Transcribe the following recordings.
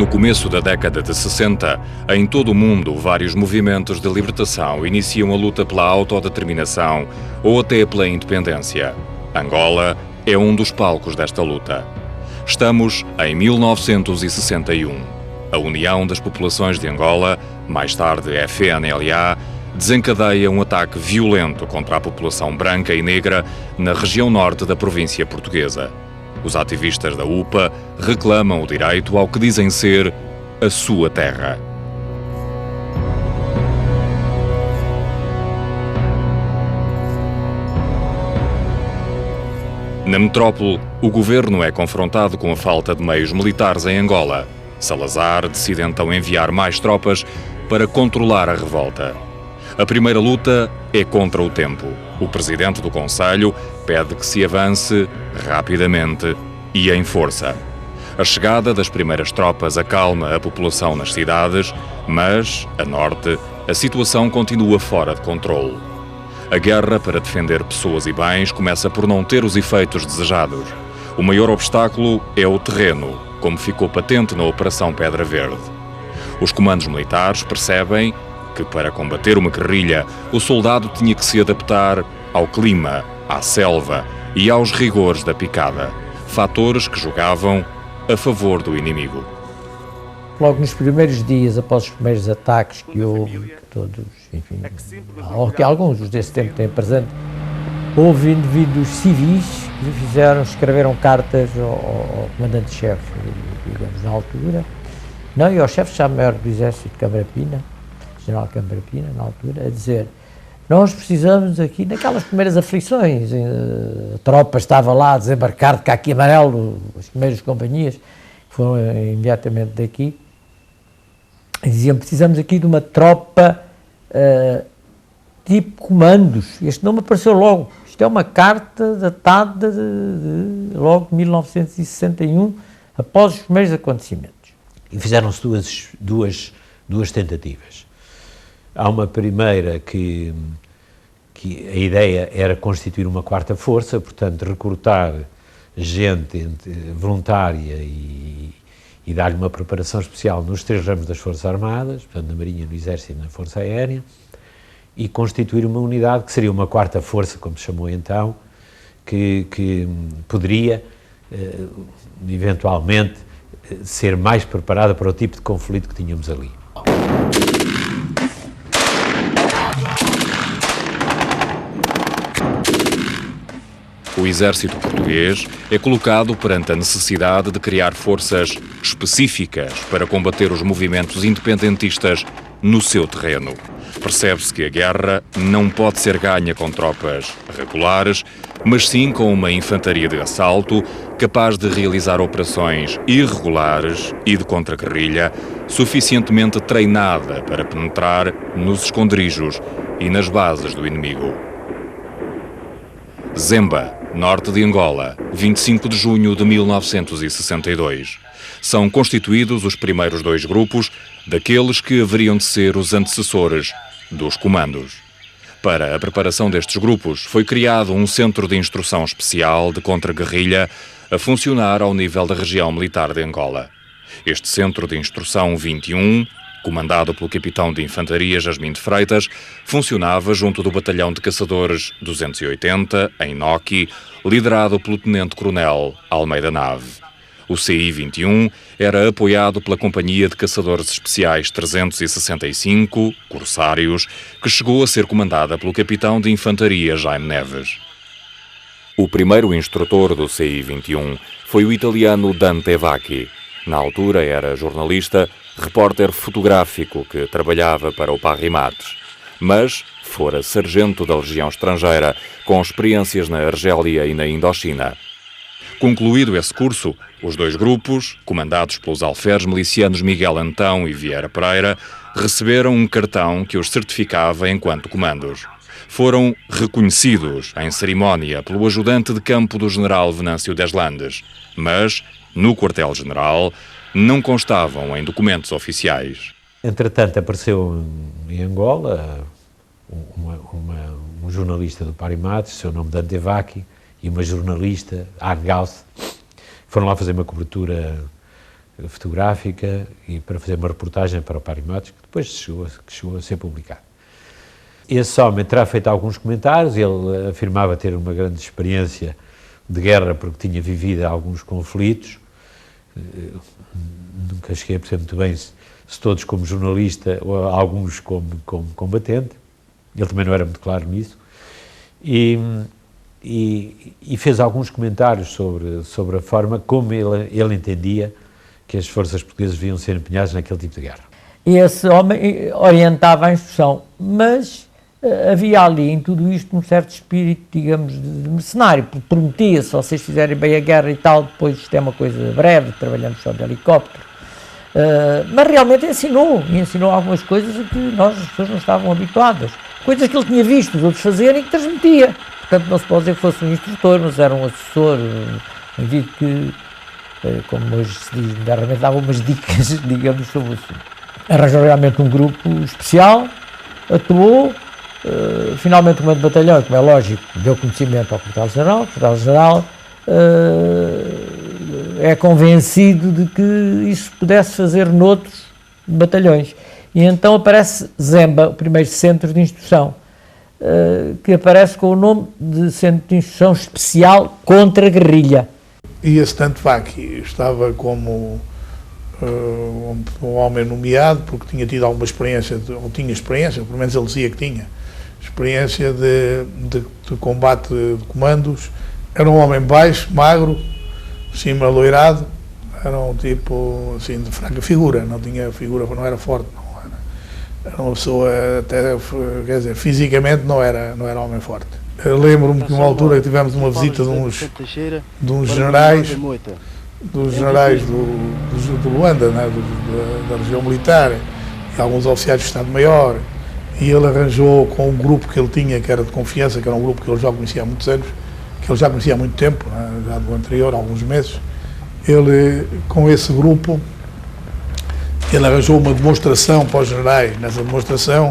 No começo da década de 60, em todo o mundo, vários movimentos de libertação iniciam a luta pela autodeterminação ou até pela independência. Angola é um dos palcos desta luta. Estamos em 1961. A União das Populações de Angola, mais tarde FNLA, desencadeia um ataque violento contra a população branca e negra na região norte da província portuguesa. Os ativistas da UPA reclamam o direito ao que dizem ser a sua terra. Na metrópole, o governo é confrontado com a falta de meios militares em Angola. Salazar decide então enviar mais tropas para controlar a revolta. A primeira luta é contra o tempo. O presidente do Conselho pede que se avance rapidamente e em força. A chegada das primeiras tropas acalma a população nas cidades, mas, a norte, a situação continua fora de controle. A guerra para defender pessoas e bens começa por não ter os efeitos desejados. O maior obstáculo é o terreno, como ficou patente na Operação Pedra Verde. Os comandos militares percebem que, para combater uma guerrilha, o soldado tinha que se adaptar ao clima, à selva e aos rigores da picada, fatores que jogavam a favor do inimigo. Logo nos primeiros dias, após os primeiros ataques que houve, que todos, enfim, ou que alguns desse tempo têm presente, houve indivíduos civis que escreveram cartas ao comandante-chefe, digamos, na altura, não, e ao chefe de Estado-Maior do Exército de Câmara Pina, General Câmara Pina, na altura, a dizer: nós precisamos aqui, naquelas primeiras aflições, a tropa estava lá a desembarcar de caqui amarelo, as primeiras companhias, que foram imediatamente daqui, e diziam: precisamos aqui de uma tropa tipo comandos. Este nome apareceu logo. Isto é uma carta datada de logo de 1961, após os primeiros acontecimentos. E fizeram-se duas tentativas. Há uma primeira que a ideia era constituir uma quarta força, portanto, recrutar gente voluntária e dar-lhe uma preparação especial nos 3 ramos das Forças Armadas, portanto, na Marinha, no Exército e na Força Aérea, e constituir uma unidade que seria uma quarta força, como se chamou então, que poderia, eventualmente, ser mais preparada para o tipo de conflito que tínhamos ali. O exército português é colocado perante a necessidade de criar forças específicas para combater os movimentos independentistas no seu terreno. Percebe-se que a guerra não pode ser ganha com tropas regulares, mas sim com uma infantaria de assalto capaz de realizar operações irregulares e de contra-guerrilha suficientemente treinada para penetrar nos esconderijos e nas bases do inimigo. Zemba, norte de Angola, 25 de junho de 1962. São constituídos os primeiros 2 grupos daqueles que haveriam de ser os antecessores dos comandos. Para a preparação destes grupos, foi criado um centro de instrução especial de contra-guerrilha a funcionar ao nível da região militar de Angola. Este centro de instrução 21, comandado pelo capitão de infantaria Jasmin de Freitas, funcionava junto do batalhão de caçadores 280, em Noki, liderado pelo tenente-coronel Almeida Nave. O CI-21 era apoiado pela Companhia de Caçadores Especiais 365, Corsários, que chegou a ser comandada pelo capitão de infantaria Jaime Neves. O primeiro instrutor do CI-21 foi o italiano Dante Vacchi. Na altura era jornalista, repórter fotográfico que trabalhava para o Parrimates, mas fora sargento da Legião Estrangeira, com experiências na Argélia e na Indochina. Concluído esse curso, os 2 grupos, comandados pelos alferes milicianos Miguel Antão e Vieira Pereira, receberam um cartão que os certificava enquanto comandos. Foram reconhecidos em cerimónia pelo ajudante de campo do general Venâncio Deslandes, mas, no quartel-general, não constavam em documentos oficiais. Entretanto, apareceu em Angola um jornalista do Parrimates, seu nome Dante Vacchi, e uma jornalista, Argaus, foram lá fazer uma cobertura fotográfica e para fazer uma reportagem para o Parimatos, que depois chegou a ser publicado. Esse homem terá feito alguns comentários, ele afirmava ter uma grande experiência de guerra porque tinha vivido alguns conflitos. Nunca cheguei a perceber muito bem se todos como jornalista ou alguns como combatente. Ele também não era muito claro nisso. E fez alguns comentários sobre a forma como ele entendia que as forças portuguesas deviam ser empenhadas naquele tipo de guerra. Esse homem orientava a instrução, mas havia ali em tudo isto um certo espírito, digamos, de mercenário, porque prometia, se vocês fizerem bem a guerra e tal, depois isto é uma coisa breve, trabalhamos só de helicóptero. Mas realmente ensinou algumas coisas a que nós, as pessoas, não estavam habituadas. Coisas que ele tinha visto os outros fazerem e que transmitia. Portanto, não se pode dizer que fosse um instrutor, mas era um assessor, indivíduo que, como hoje se diz, realmente dava umas dicas, digamos, sobre o assunto. Arranjou realmente um grupo especial, atuou, finalmente o comando de batalhão, como é lógico, deu conhecimento ao quartel-general. O quartel-general é convencido de que isso pudesse fazer noutros batalhões. E então aparece Zemba, o primeiro centro de instrução, que aparece com o nome de Centro de Instrução Especial contra a Guerrilha. E esse Tantvaki estava como um homem nomeado porque tinha tido alguma experiência, ou tinha experiência, pelo menos ele dizia que tinha, experiência de combate de comandos. Era um homem baixo, magro, cima loirado, era um tipo assim de fraca figura, não tinha figura, não era forte, não era uma pessoa, até, quer dizer, fisicamente não era homem forte. Eu lembro-me que numa altura tivemos uma visita de uns generais, do Luanda, né, da região militar, e alguns oficiais de Estado-Maior, e ele arranjou com um grupo que ele tinha, que era de confiança, que era um grupo que ele já conhecia há muitos anos, que ele já conhecia há muito tempo, né, já do anterior, há alguns meses. Ele, com esse grupo, ele arranjou uma demonstração para os generais. Nessa demonstração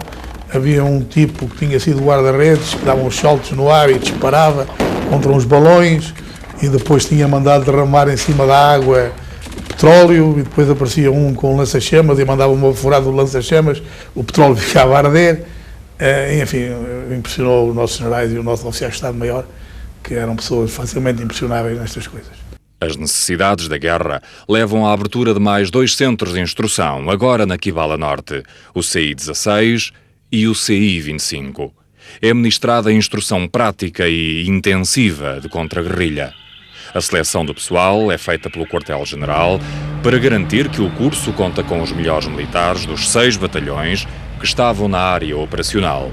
havia um tipo que tinha sido guarda-redes, que dava uns saltos no ar e disparava contra uns balões, e depois tinha mandado derramar em cima da água petróleo, e depois aparecia um com um lança-chamas e mandava uma furada do lança-chamas, o petróleo ficava a arder. Enfim, impressionou os nossos generais e o nosso oficial de Estado-Maior, que eram pessoas facilmente impressionáveis nestas coisas. As necessidades da guerra levam à abertura de mais 2 centros de instrução, agora na Kibala Norte, o CI-16 e o CI-25. É ministrada a instrução prática e intensiva de contra-guerrilha. A seleção do pessoal é feita pelo quartel-general para garantir que o curso conta com os melhores militares dos 6 batalhões que estavam na área operacional.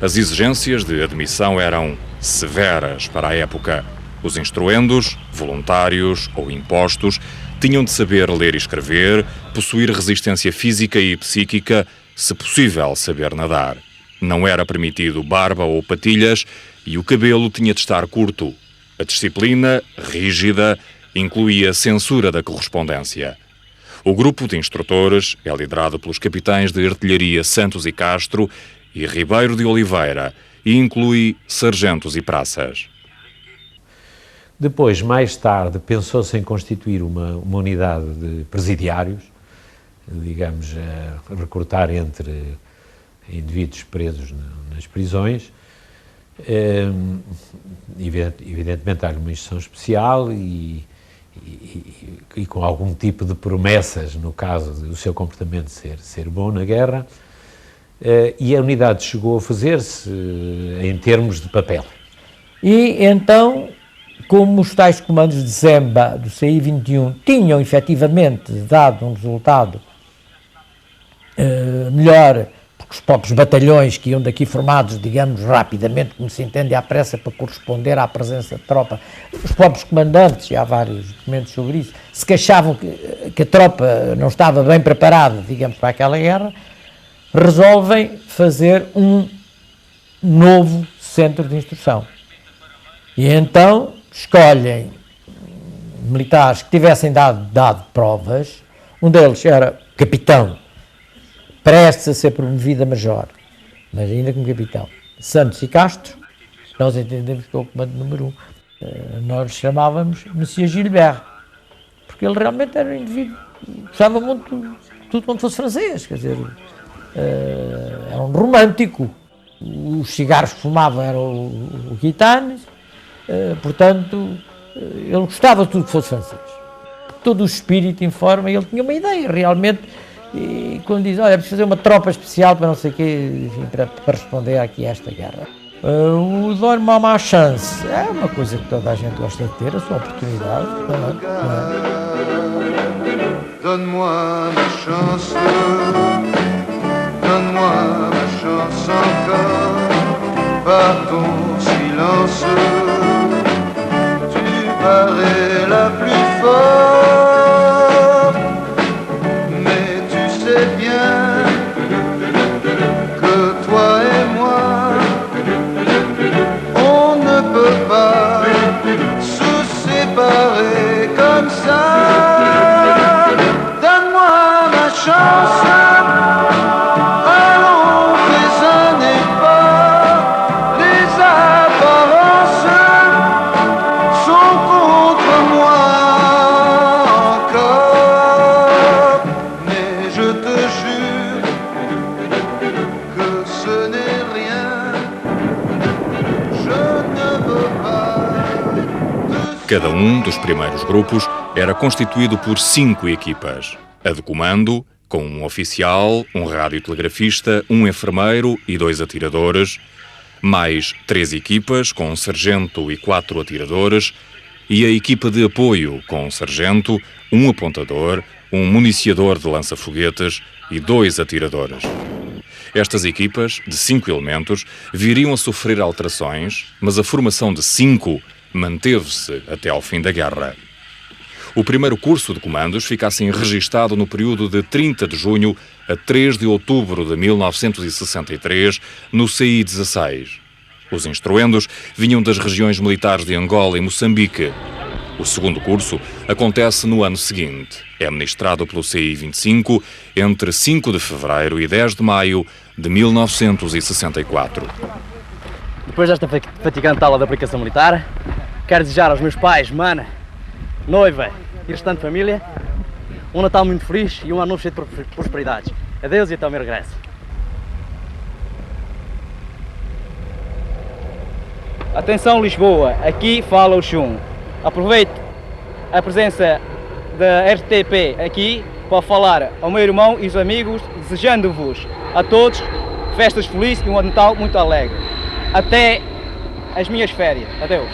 As exigências de admissão eram severas para a época. Os instruendos, voluntários ou impostos, tinham de saber ler e escrever, possuir resistência física e psíquica, se possível saber nadar. Não era permitido barba ou patilhas e o cabelo tinha de estar curto. A disciplina, rígida, incluía censura da correspondência. O grupo de instrutores é liderado pelos capitães de artilharia Santos e Castro e Ribeiro de Oliveira e inclui sargentos e praças. Depois, mais tarde, pensou-se em constituir uma unidade de presidiários, digamos, a recrutar entre indivíduos presos nas prisões. Evidentemente, há uma instrução especial e com algum tipo de promessas, no caso do seu comportamento ser bom na guerra. E a unidade chegou a fazer-se em termos de papel. E então, como os tais comandos de Zemba do CI-21 tinham efetivamente dado um resultado melhor, porque os próprios batalhões que iam daqui formados, digamos, rapidamente, como se entende, à pressa para corresponder à presença de tropa, os próprios comandantes, e há vários documentos sobre isso, se queixavam que a tropa não estava bem preparada, digamos, para aquela guerra, resolvem fazer um novo centro de instrução. E então escolhem militares que tivessem dado provas. Um deles era capitão, prestes a ser promovido a major, mas ainda como capitão. Santos e Castro, nós entendemos que é o comando número 1. Nós chamávamos Monsieur Gilbert, porque ele realmente era um indivíduo gostava muito de tudo quanto fosse francês, quer dizer, era um romântico. Os cigarros que fumava eram o Gitanes, portanto, ele gostava de tudo que fosse francês. Todo o espírito informa, ele tinha uma ideia, realmente, e quando diz, olha, é preciso fazer uma tropa especial para não sei o quê, enfim, para responder aqui a esta guerra. O Donne-moi uma chance é uma coisa que toda a gente gosta de ter, a sua oportunidade. Donne-moi ma chance, donne-moi ma chance encore, par ton silence, tu parais la plus forte, mais tu sais bien que toi et moi, on ne peut pas se séparer comme ça. Donne-moi ma chance, allons fais un effort, les apparences sont contre moi encore, mais je te jure que ce n'est rien, je ne veux pas. Cada dos primeiros grupos era constituído por 5 equipas. A de comando, com um oficial, um radiotelegrafista, um enfermeiro e 2 atiradores, mais 3 equipas, com um sargento e 4 atiradores, e a equipa de apoio, com um sargento, um apontador, um municiador de lança-foguetes e 2 atiradores. Estas equipas, de 5 elementos, viriam a sofrer alterações, mas a formação de 5 manteve-se até ao fim da guerra. O primeiro curso de comandos fica assim registado no período de 30 de junho a 3 de outubro de 1963, no CI-16. Os instruendos vinham das regiões militares de Angola e Moçambique. O segundo curso acontece no ano seguinte. É ministrado pelo CI-25 entre 5 de fevereiro e 10 de maio de 1964. Depois desta fatigante aula de aplicação militar, quero desejar aos meus pais, mana, noiva e restante família um Natal muito feliz e um ano novo cheio de prosperidades. Adeus e até o meu regresso. Atenção Lisboa, aqui fala o Chum. Aproveito a presença da RTP aqui para falar ao meu irmão e os amigos, desejando-vos a todos festas felizes e um Natal muito alegre. Até as minhas férias. Adeus.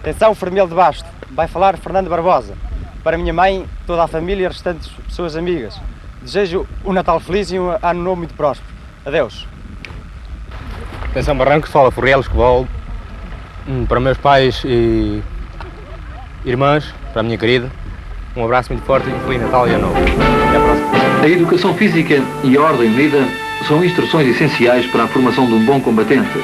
Atenção, Fermel de Basto. Vai falar Fernando Barbosa. Para a minha mãe, toda a família e as restantes pessoas amigas. Desejo um Natal feliz e um ano novo muito próspero. Adeus. Atenção, Barrancos, fala Furriel Escobar. Para meus pais e irmãs, para a minha querida, um abraço muito forte e um Feliz Natal e Ano Novo. Até à próxima. A educação física e a ordem de vida são instruções essenciais para a formação de um bom combatente.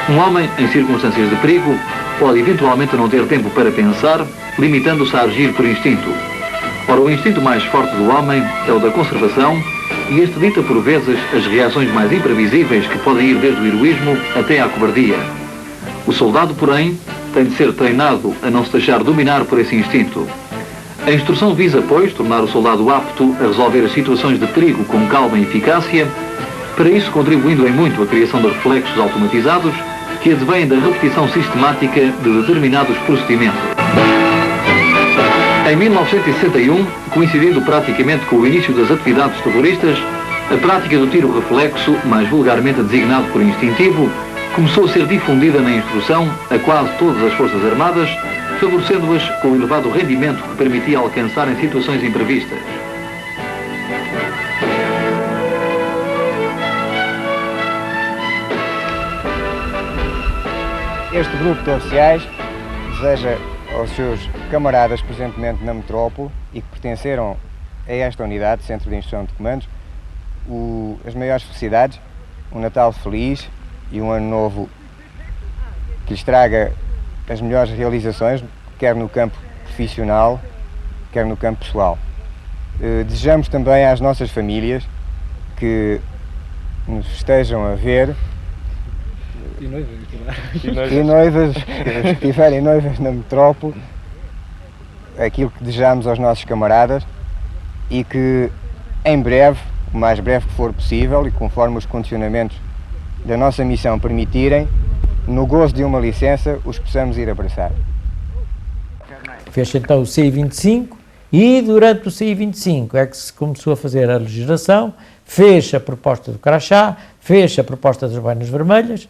Um homem, em circunstâncias de perigo, pode eventualmente não ter tempo para pensar, limitando-se a agir por instinto. Ora, o instinto mais forte do homem é o da conservação, e este dita por vezes as reações mais imprevisíveis que podem ir desde o heroísmo até à cobardia. O soldado, porém, tem de ser treinado a não se deixar dominar por esse instinto. A instrução visa, pois, tornar o soldado apto a resolver as situações de perigo com calma e eficácia, para isso contribuindo em muito a criação de reflexos automatizados que advêm da repetição sistemática de determinados procedimentos. Em 1961, coincidindo praticamente com o início das atividades terroristas, a prática do tiro reflexo, mais vulgarmente designado por instintivo, começou a ser difundida na instrução a quase todas as Forças Armadas, favorecendo-as com o elevado rendimento que permitia alcançar em situações imprevistas. Este grupo de oficiais deseja aos seus camaradas presentemente na metrópole e que pertenceram a esta unidade, Centro de Instrução de Comandos, as maiores felicidades, um Natal feliz e um ano novo que lhes traga as melhores realizações, quer no campo profissional, quer no campo pessoal. Desejamos também às nossas famílias que nos estejam a ver E noivas, que tiverem noivas na metrópole, aquilo que desejamos aos nossos camaradas e que em breve, o mais breve que for possível e conforme os condicionamentos da nossa missão permitirem, no gozo de uma licença, os possamos ir abraçar. Fez então o CI25 e durante o CI25 é que se começou a fazer a legislação, fez a proposta do crachá, fez a proposta das boinas vermelhas,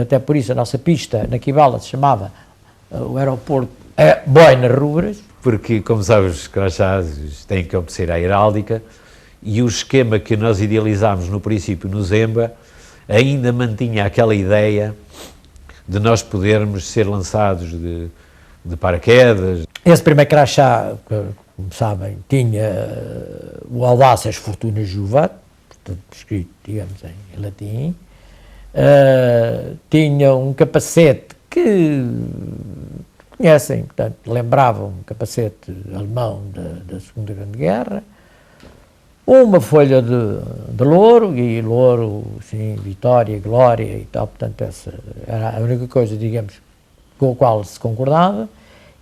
até por isso a nossa pista na Quibala se chamava o aeroporto Boinas Rubras. Porque, como sabes, os crachás têm que obedecer à heráldica e o esquema que nós idealizámos no princípio no Zemba ainda mantinha aquela ideia de nós podermos ser lançados de paraquedas. Esse primeiro crachá, como sabem, tinha o Audaces Fortuna Juvat, portanto escrito, digamos, em latim. Tinha um capacete que conhecem, portanto, lembrava um capacete alemão da Segunda Grande Guerra, uma folha de louro, e louro, sim, vitória, glória e tal, portanto, essa era a única coisa, digamos, com a qual se concordava,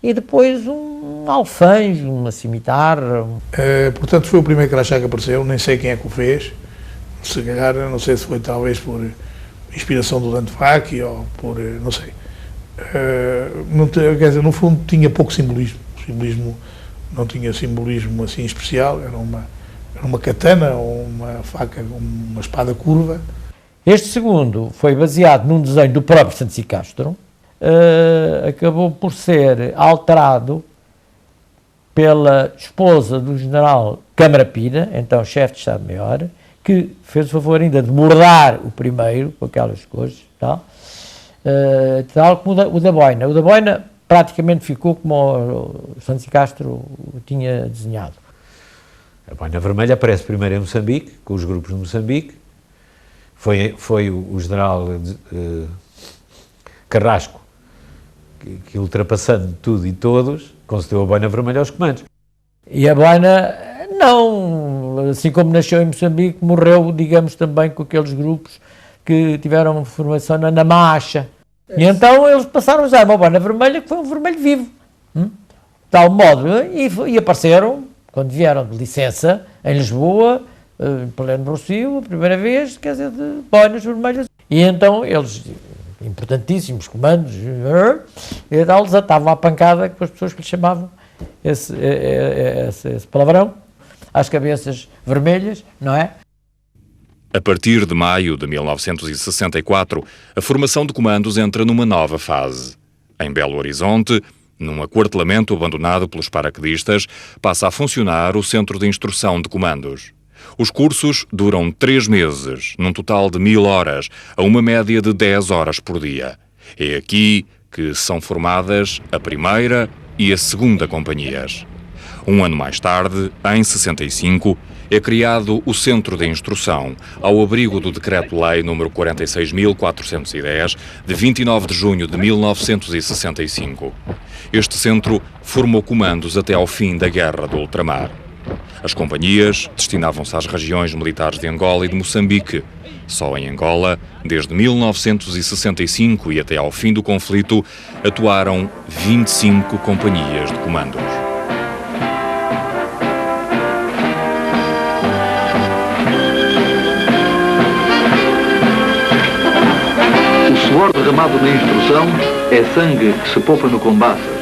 e depois um alfange, uma cimitarra. Portanto, foi o primeiro crachá que apareceu, nem sei quem é que o fez, se calhar, não sei se foi talvez por inspiração do Dante Facchi ou por, não sei. Quer dizer, no fundo tinha pouco simbolismo, não tinha simbolismo assim especial, era uma katana ou uma faca, uma espada curva. Este segundo foi baseado num desenho do próprio Santos e Castro, acabou por ser alterado pela esposa do general Câmara Pina, então chefe de Estado-Maior, que fez o favor ainda de bordar o primeiro, com aquelas coisas e tal como o da boina. O da boina praticamente ficou como o Santos e Castro tinha desenhado. A boina vermelha aparece primeiro em Moçambique, com os grupos de Moçambique. Foi o general Carrasco que ultrapassando tudo e todos, concedeu a boina vermelha aos comandos. E a boina, não, assim como nasceu em Moçambique, morreu, digamos, também com aqueles grupos que tiveram formação na Macha. E então eles passaram a usar uma boina vermelha que foi um vermelho vivo. De tal modo, e apareceram, quando vieram de licença, em Lisboa, em pleno Rocio, a primeira vez, quer dizer, de boinas vermelhas. E então eles, importantíssimos comandos, e tal, eles atavam à pancada com as pessoas que lhe chamavam esse palavrão, às cabeças vermelhas, não é? A partir de maio de 1964, a formação de comandos entra numa nova fase. Em Belo Horizonte, num aquartelamento abandonado pelos paraquedistas, passa a funcionar o Centro de Instrução de Comandos. Os cursos duram 3 meses, num total de 1000 horas, a uma média de 10 horas por dia. É aqui que são formadas a primeira e a segunda companhias. Um ano mais tarde, em 65, é criado o Centro de Instrução, ao abrigo do Decreto-Lei nº 46.410, de 29 de junho de 1965. Este centro formou comandos até ao fim da Guerra do Ultramar. As companhias destinavam-se às regiões militares de Angola e de Moçambique. Só em Angola, desde 1965 e até ao fim do conflito, atuaram 25 companhias de comandos. O suor derramado na instrução é sangue que se poupa no combate.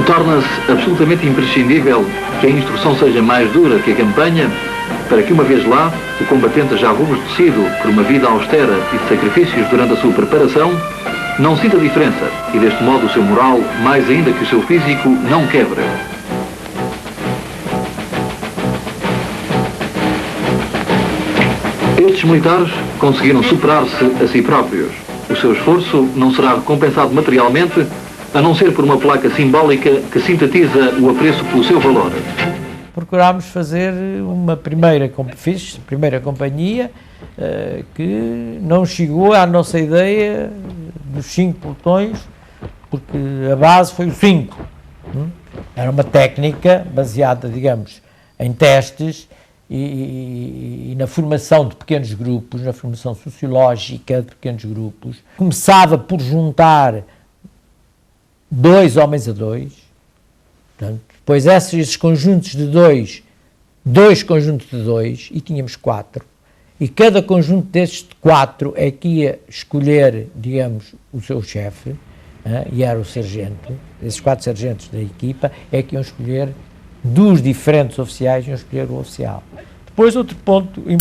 Torna-se absolutamente imprescindível que a instrução seja mais dura que a campanha, para que, uma vez lá, o combatente já robustecido por uma vida austera e de sacrifícios durante a sua preparação, não sinta diferença e, deste modo, o seu moral, mais ainda que o seu físico, não quebre. Estes militares conseguiram superar-se a si próprios. O seu esforço não será recompensado materialmente, a não ser por uma placa simbólica que sintetiza o apreço pelo seu valor. Procurámos fazer uma primeira companhia que não chegou à nossa ideia dos 5 pelotões, porque a base foi o 5. Era uma técnica baseada, digamos, em testes e na formação de pequenos grupos, na formação sociológica de pequenos grupos. Começava por juntar 2 homens a 2, portanto, depois esses conjuntos de 2 conjuntos de 2, e tínhamos 4, e cada conjunto destes 4 é que ia escolher, digamos, o seu chefe, e era o sargento. Esses 4 sargentos da equipa é que iam escolher, dos diferentes oficiais, iam escolher o oficial. Depois, outro ponto importante